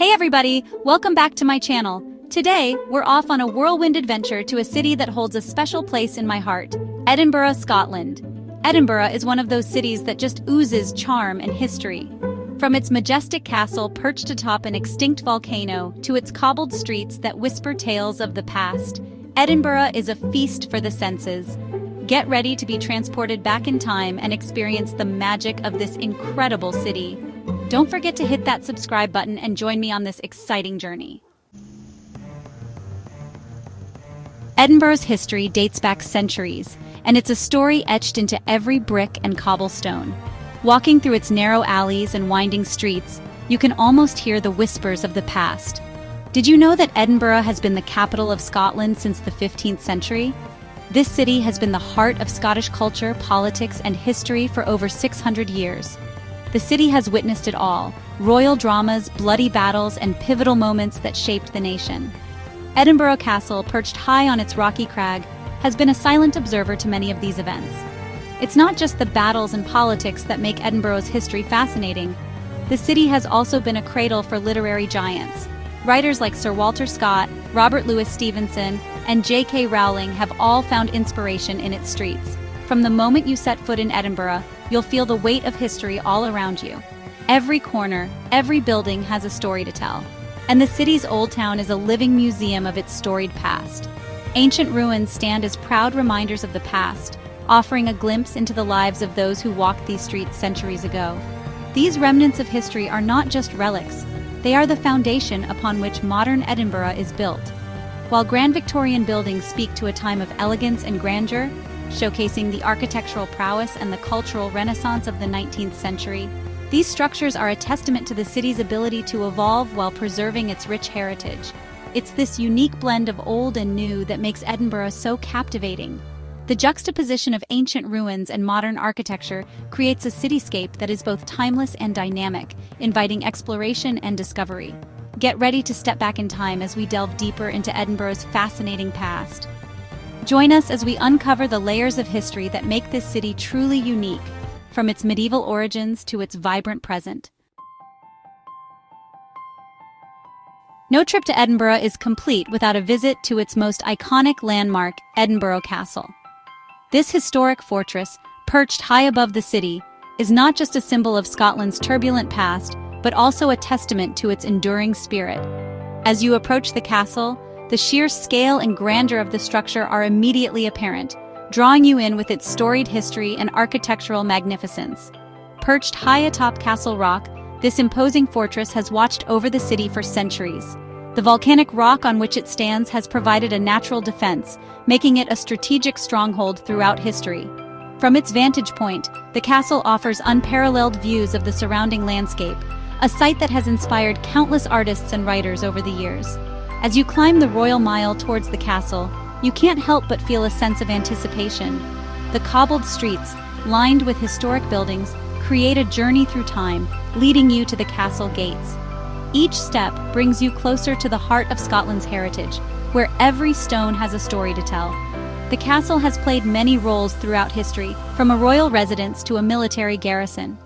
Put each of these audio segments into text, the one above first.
Hey everybody, welcome back to my channel. Today, we're off on a whirlwind adventure to a city that holds a special place in my heart, Edinburgh, Scotland. Edinburgh is one of those cities that just oozes charm and history. From its majestic castle perched atop an extinct volcano to its cobbled streets that whisper tales of the past, Edinburgh is a feast for the senses. Get ready to be transported back in time and experience the magic of this incredible city. Don't forget to hit that subscribe button and join me on this exciting journey. Edinburgh's history dates back centuries, and it's a story etched into every brick and cobblestone. Walking through its narrow alleys and winding streets, you can almost hear the whispers of the past. Did you know that Edinburgh has been the capital of Scotland since the 15th century? This city has been the heart of Scottish culture, politics, and history for over 600 years. The city has witnessed it all: royal dramas, bloody battles, and pivotal moments that shaped the nation. Edinburgh Castle, perched high on its rocky crag, has been a silent observer to many of these events. It's not just the battles and politics that make Edinburgh's history fascinating. The city has also been a cradle for literary giants. Writers like Sir Walter Scott, Robert Louis Stevenson, and J.K. Rowling have all found inspiration in its streets. From the moment you set foot in Edinburgh, you'll feel the weight of history all around you. Every corner, every building has a story to tell. And the city's old town is a living museum of its storied past. Ancient ruins stand as proud reminders of the past, offering a glimpse into the lives of those who walked these streets centuries ago. These remnants of history are not just relics, they are the foundation upon which modern Edinburgh is built. While grand Victorian buildings speak to a time of elegance and grandeur, showcasing the architectural prowess and the cultural renaissance of the 19th century, these structures are a testament to the city's ability to evolve while preserving its rich heritage. It's this unique blend of old and new that makes Edinburgh so captivating. The juxtaposition of ancient ruins and modern architecture creates a cityscape that is both timeless and dynamic, inviting exploration and discovery. Get ready to step back in time as we delve deeper into Edinburgh's fascinating past. Join us as we uncover the layers of history that make this city truly unique, from its medieval origins to its vibrant present. No trip to Edinburgh is complete without a visit to its most iconic landmark, Edinburgh Castle. This historic fortress, perched high above the city, is not just a symbol of Scotland's turbulent past, but also a testament to its enduring spirit. As you approach the castle, the sheer scale and grandeur of the structure are immediately apparent, drawing you in with its storied history and architectural magnificence. Perched high atop Castle Rock, this imposing fortress has watched over the city for centuries. The volcanic rock on which it stands has provided a natural defense, making it a strategic stronghold throughout history. From its vantage point, the castle offers unparalleled views of the surrounding landscape, a sight that has inspired countless artists and writers over the years. As you climb the Royal Mile towards the castle, you can't help but feel a sense of anticipation. The cobbled streets, lined with historic buildings, create a journey through time, leading you to the castle gates. Each step brings you closer to the heart of Scotland's heritage, where every stone has a story to tell. The castle has played many roles throughout history, from a royal residence to a military garrison.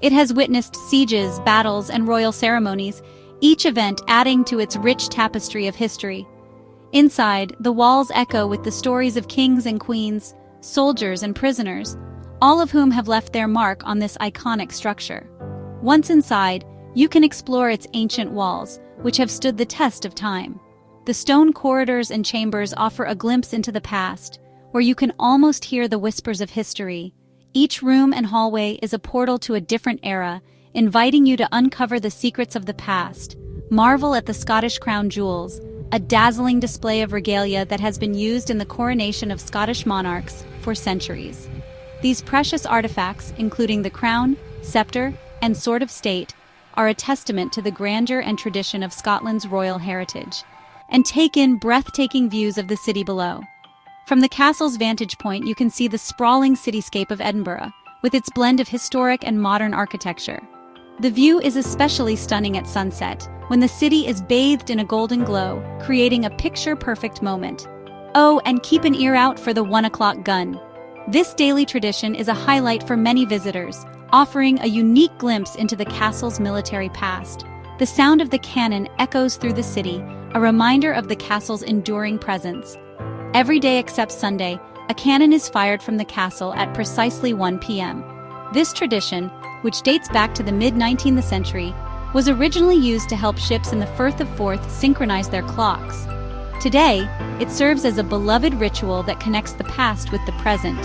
It has witnessed sieges, battles, and royal ceremonies, each event adding to its rich tapestry of history. Inside, the walls echo with the stories of kings and queens, soldiers and prisoners, all of whom have left their mark on this iconic structure. Once inside, you can explore its ancient walls, which have stood the test of time. The stone corridors and chambers offer a glimpse into the past, where you can almost hear the whispers of history. Each room and hallway is a portal to a different era, inviting you to uncover the secrets of the past. Marvel at the Scottish crown jewels, a dazzling display of regalia that has been used in the coronation of Scottish monarchs for centuries. These precious artifacts, including the crown, scepter, and sword of state, are a testament to the grandeur and tradition of Scotland's royal heritage. And take in breathtaking views of the city below. From the castle's vantage point, you can see the sprawling cityscape of Edinburgh, with its blend of historic and modern architecture. The view is especially stunning at sunset, when the city is bathed in a golden glow, creating a picture-perfect moment. Oh, and keep an ear out for the 1 o'clock gun. This daily tradition is a highlight for many visitors, offering a unique glimpse into the castle's military past. The sound of the cannon echoes through the city, a reminder of the castle's enduring presence. Every day except Sunday, a cannon is fired from the castle at precisely 1 p.m. This tradition, which dates back to the mid-19th century, was originally used to help ships in the Firth of Forth synchronize their clocks. Today, it serves as a beloved ritual that connects the past with the present.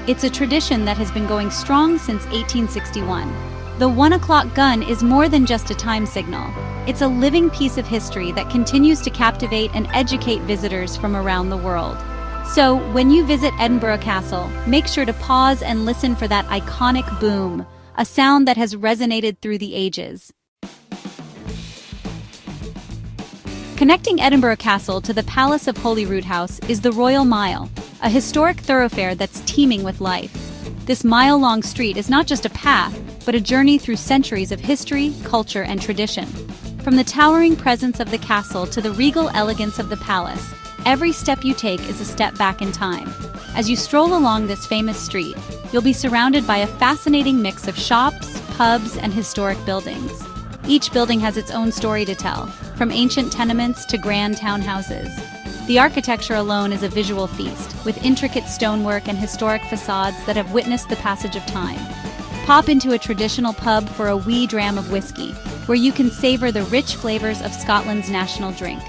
It's a tradition that has been going strong since 1861. The 1 o'clock gun is more than just a time signal. It's a living piece of history that continues to captivate and educate visitors from around the world. So, when you visit Edinburgh Castle, make sure to pause and listen for that iconic boom, a sound that has resonated through the ages. Connecting Edinburgh Castle to the Palace of Holyrood House is the Royal Mile, a historic thoroughfare that's teeming with life. This mile-long street is not just a path, but a journey through centuries of history, culture, and tradition. From the towering presence of the castle to the regal elegance of the palace, every step you take is a step back in time. As you stroll along this famous street, you'll be surrounded by a fascinating mix of shops, pubs, and historic buildings. Each building has its own story to tell, from ancient tenements to grand townhouses. The architecture alone is a visual feast, with intricate stonework and historic facades that have witnessed the passage of time. Pop into a traditional pub for a wee dram of whiskey, where you can savor the rich flavors of Scotland's national drink.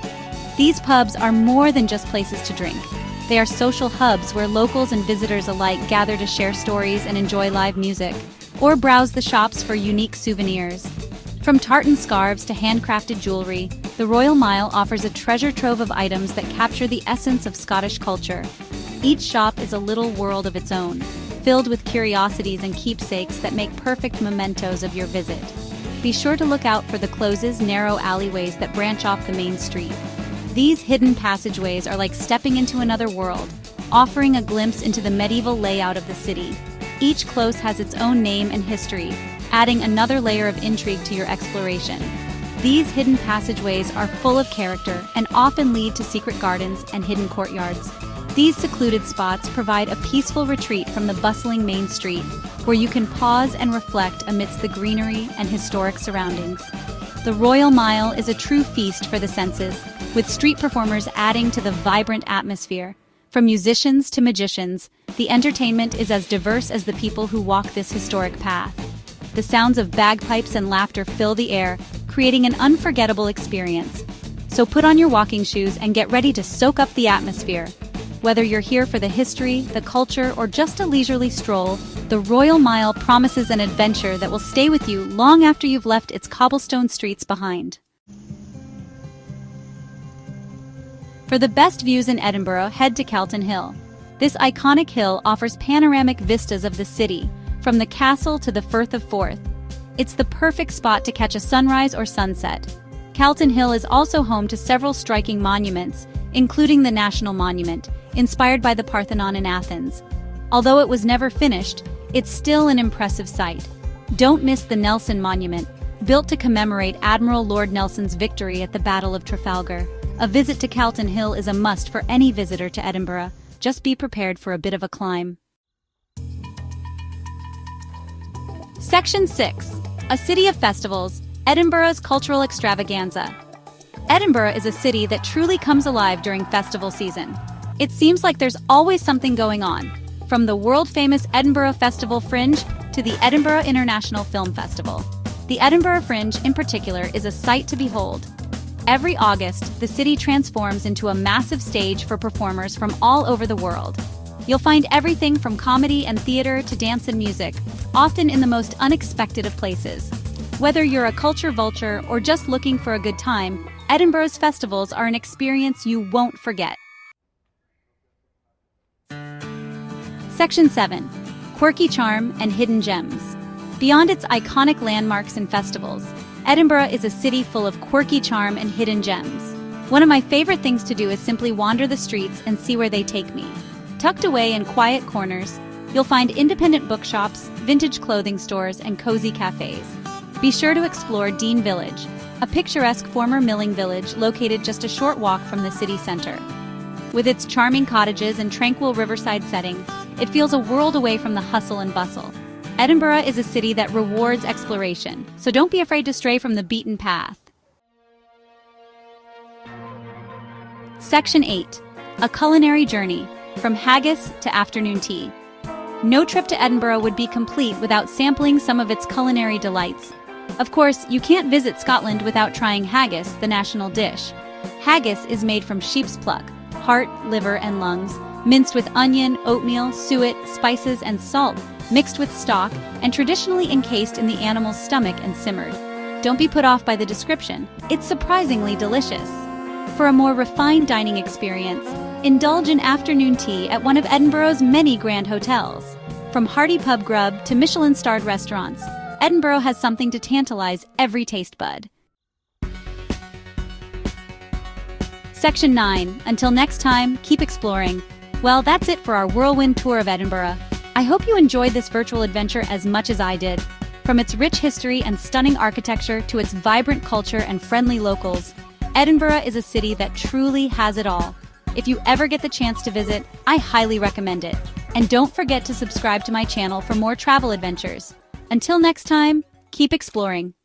These pubs are more than just places to drink. They are social hubs where locals and visitors alike gather to share stories and enjoy live music, or browse the shops for unique souvenirs. From tartan scarves to handcrafted jewelry, the Royal Mile offers a treasure trove of items that capture the essence of Scottish culture. Each shop is a little world of its own, filled with curiosities and keepsakes that make perfect mementos of your visit. Be sure to look out for the closes' narrow alleyways that branch off the main street. These hidden passageways are like stepping into another world, offering a glimpse into the medieval layout of the city. Each close has its own name and history, adding another layer of intrigue to your exploration. These hidden passageways are full of character and often lead to secret gardens and hidden courtyards. These secluded spots provide a peaceful retreat from the bustling main street, where you can pause and reflect amidst the greenery and historic surroundings. The Royal Mile is a true feast for the senses, with street performers adding to the vibrant atmosphere. From musicians to magicians, the entertainment is as diverse as the people who walk this historic path. The sounds of bagpipes and laughter fill the air, creating an unforgettable experience. So put on your walking shoes and get ready to soak up the atmosphere. Whether you're here for the history, the culture, or just a leisurely stroll, the Royal Mile promises an adventure that will stay with you long after you've left its cobblestone streets behind. For the best views in Edinburgh, head to Calton Hill. This iconic hill offers panoramic vistas of the city, from the castle to the Firth of Forth. It's the perfect spot to catch a sunrise or sunset. Calton Hill is also home to several striking monuments, including the National Monument, inspired by the Parthenon in Athens. Although it was never finished, it's still an impressive sight. Don't miss the Nelson Monument, built to commemorate Admiral Lord Nelson's victory at the Battle of Trafalgar. A visit to Calton Hill is a must for any visitor to Edinburgh. Just be prepared for a bit of a climb. Section 6. A City of Festivals, Edinburgh's Cultural Extravaganza. Edinburgh is a city that truly comes alive during festival season. It seems like there's always something going on, from the world-famous Edinburgh Festival Fringe to the Edinburgh International Film Festival. The Edinburgh Fringe, in particular, is a sight to behold. Every August, the city transforms into a massive stage for performers from all over the world. You'll find everything from comedy and theater to dance and music, often in the most unexpected of places. Whether you're a culture vulture or just looking for a good time, Edinburgh's festivals are an experience you won't forget. Section 7. Quirky charm and hidden gems. Beyond its iconic landmarks and festivals, Edinburgh is a city full of quirky charm and hidden gems. One of my favorite things to do is simply wander the streets and see where they take me. Tucked away in quiet corners, you'll find independent bookshops, vintage clothing stores, and cozy cafes. Be sure to explore Dean Village, a picturesque former milling village located just a short walk from the city center. With its charming cottages and tranquil riverside setting, it feels a world away from the hustle and bustle. Edinburgh is a city that rewards exploration, so don't be afraid to stray from the beaten path. Section 8. A culinary journey, from haggis to afternoon tea. No trip to Edinburgh would be complete without sampling some of its culinary delights. Of course, you can't visit Scotland without trying haggis, the national dish. Haggis is made from sheep's pluck, heart, liver, and lungs, minced with onion, oatmeal, suet, spices, and salt, mixed with stock, and traditionally encased in the animal's stomach and simmered. Don't be put off by the description. It's surprisingly delicious. For a more refined dining experience, indulge in afternoon tea at one of Edinburgh's many grand hotels. From hearty pub grub to Michelin-starred restaurants, Edinburgh has something to tantalize every taste bud. Section 9. Until next time, keep exploring. Well, that's it for our whirlwind tour of Edinburgh. I hope you enjoyed this virtual adventure as much as I did. From its rich history and stunning architecture to its vibrant culture and friendly locals, Edinburgh is a city that truly has it all. If you ever get the chance to visit, I highly recommend it. And don't forget to subscribe to my channel for more travel adventures. Until next time, keep exploring.